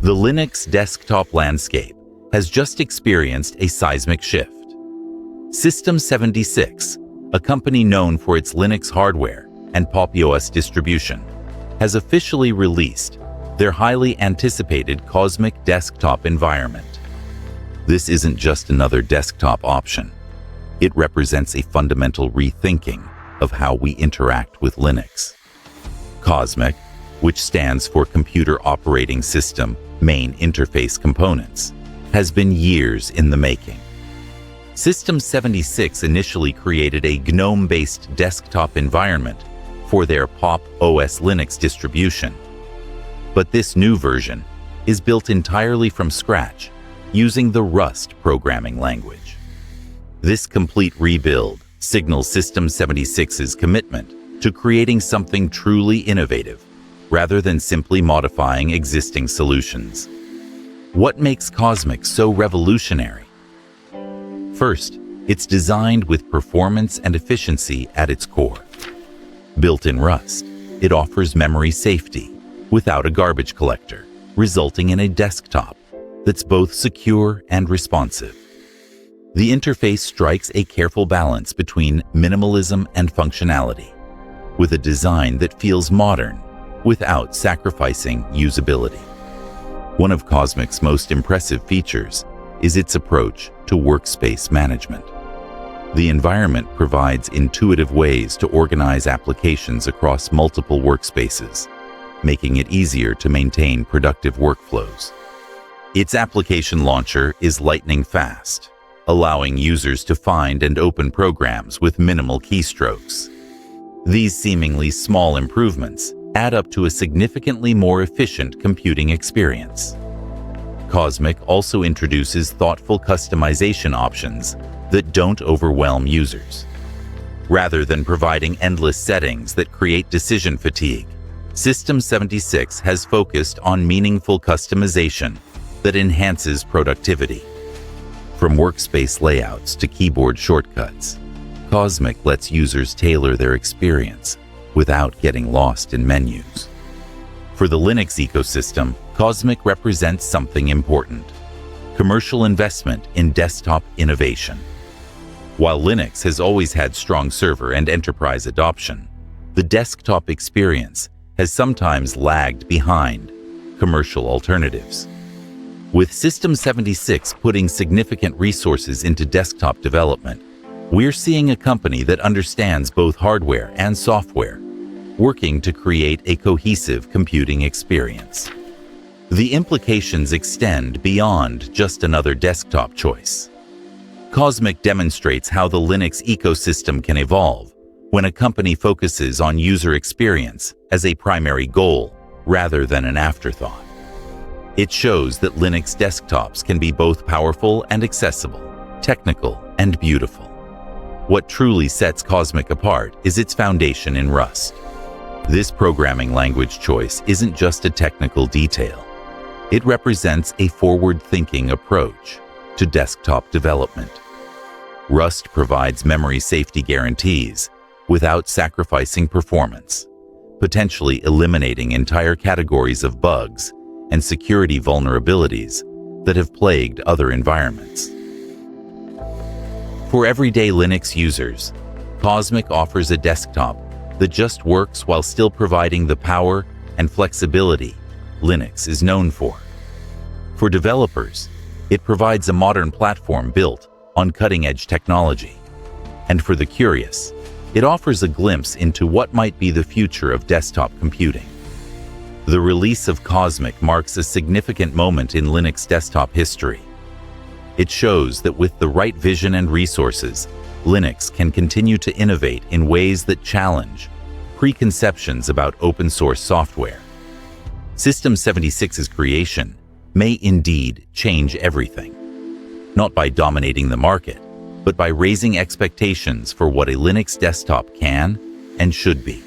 The Linux desktop landscape has just experienced a seismic shift. System76, a company known for its Linux hardware and PopOS distribution, has officially released their highly anticipated Cosmic desktop environment. This isn't just another desktop option. It represents a fundamental rethinking of how we interact with Linux. Cosmic, which stands for Computer Operating System Main Interface Components, has been years in the making. System76 initially created a GNOME-based desktop environment for their PopOS Linux distribution. But this new version is built entirely from scratch using the Rust programming language. This complete rebuild signals System76's commitment to creating something truly innovative, rather than simply modifying existing solutions. What makes Cosmic so revolutionary? First, it's designed with performance and efficiency at its core. Built in Rust, it offers memory safety without a garbage collector, resulting in a desktop that's both secure and responsive. The interface strikes a careful balance between minimalism and functionality, with a design that feels modern without sacrificing usability. One of Cosmic's most impressive features is its approach to workspace management. The environment provides intuitive ways to organize applications across multiple workspaces, making it easier to maintain productive workflows. Its application launcher is lightning fast, allowing users to find and open programs with minimal keystrokes. These seemingly small improvements add up to a significantly more efficient computing experience. Cosmic also introduces thoughtful customization options that don't overwhelm users. Rather than providing endless settings that create decision fatigue, System76 has focused on meaningful customization that enhances productivity. From workspace layouts to keyboard shortcuts, Cosmic lets users tailor their experience without getting lost in menus. For the Linux ecosystem, Cosmic represents something important: commercial investment in desktop innovation. While Linux has always had strong server and enterprise adoption, the desktop experience has sometimes lagged behind commercial alternatives. With System76 putting significant resources into desktop development, we're seeing a company that understands both hardware and software, working to create a cohesive computing experience. The implications extend beyond just another desktop choice. Cosmic demonstrates how the Linux ecosystem can evolve when a company focuses on user experience as a primary goal rather than an afterthought. It shows that Linux desktops can be both powerful and accessible, technical and beautiful. What truly sets Cosmic apart is its foundation in Rust. This programming language choice isn't just a technical detail. It represents a forward-thinking approach to desktop development. Rust provides memory safety guarantees without sacrificing performance, potentially eliminating entire categories of bugs and security vulnerabilities that have plagued other environments. For everyday Linux users, Cosmic offers a desktop that just works while still providing the power and flexibility Linux is known for. For developers, it provides a modern platform built on cutting-edge technology. And for the curious, it offers a glimpse into what might be the future of desktop computing. The release of Cosmic marks a significant moment in Linux desktop history. It shows that with the right vision and resources, Linux can continue to innovate in ways that challenge preconceptions about open-source software. System76's creation may indeed change everything, not by dominating the market, but by raising expectations for what a Linux desktop can and should be.